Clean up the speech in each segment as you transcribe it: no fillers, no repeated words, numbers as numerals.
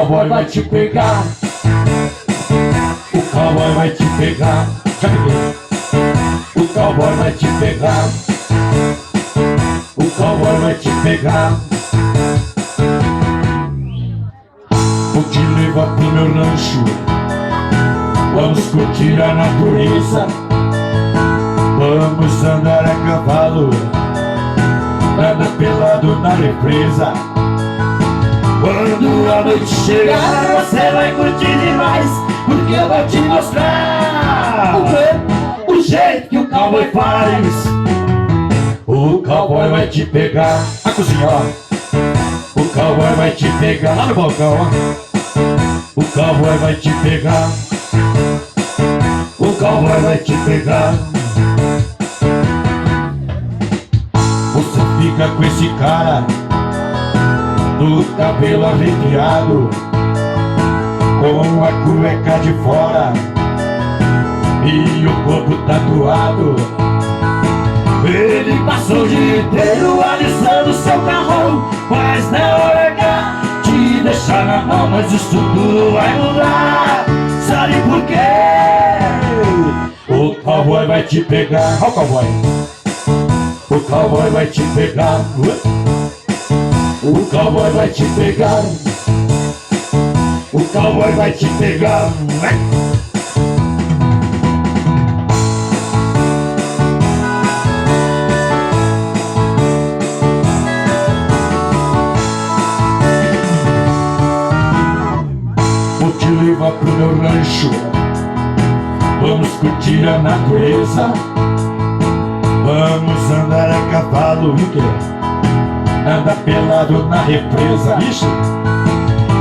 cowboy vai te pegar. O cowboy vai te pegar. Já peguei. O cowboy vai te pegar. O cowboy vai te pegar. Vou te levar pro meu rancho. Vamos curtir a natureza. Vamos andar a cavalo. Nada pelado na represa. Quando a noite chegar, você vai curtir demais, porque eu vou te mostrar o jeito que o cowboy faz. O cowboy vai te pegar. A cozinha, ó. O cowboy vai te pegar. Lá no balcão, ó. O cowboy vai te pegar. O cowboy vai te pegar. Você fica com esse cara do cabelo arrepiado, com a cueca de fora e o corpo tatuado. Ele passou o dia inteiro alisando seu carrão, mas na hora H te deixar na mão. Mas isso tudo vai mudar, sabe por quê? O cowboy vai te pegar. Ó o cowboy. O cowboy vai te pegar. O cowboy vai te pegar. O cowboy vai te pegar. Vou te levar pro meu rancho. Vamos curtir a natureza. Vamos andar a cavalo. E o quê? Anda pelado na represa. Ixi.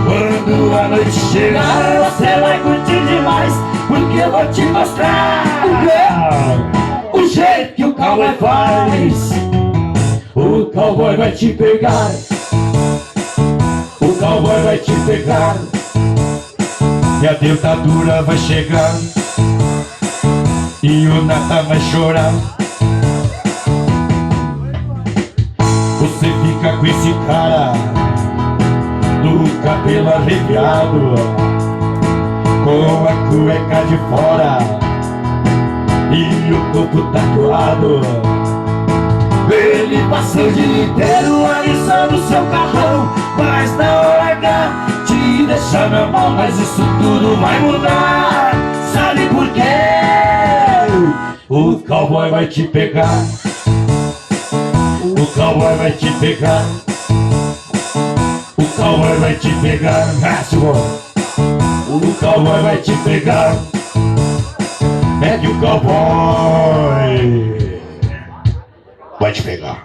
Quando a noite chegar, você vai curtir demais, porque eu vou te mostrar o jeito que o cowboy faz. O cowboy vai te pegar. O cowboy vai te pegar. E a dentadura vai chegar. E o Nata vai chorar. Você fica com esse cara do cabelo arrepiado, com a cueca de fora e o corpo tatuado. Ele passou o dia inteiro alisando seu carrão, mas na hora H te deixa na mão. Mas isso tudo vai mudar, sabe por quê? O cowboy vai te pegar. O cowboy vai te pegar. O cowboy vai te pegar. O cowboy vai te pegar. É que o cowboy vai te pegar.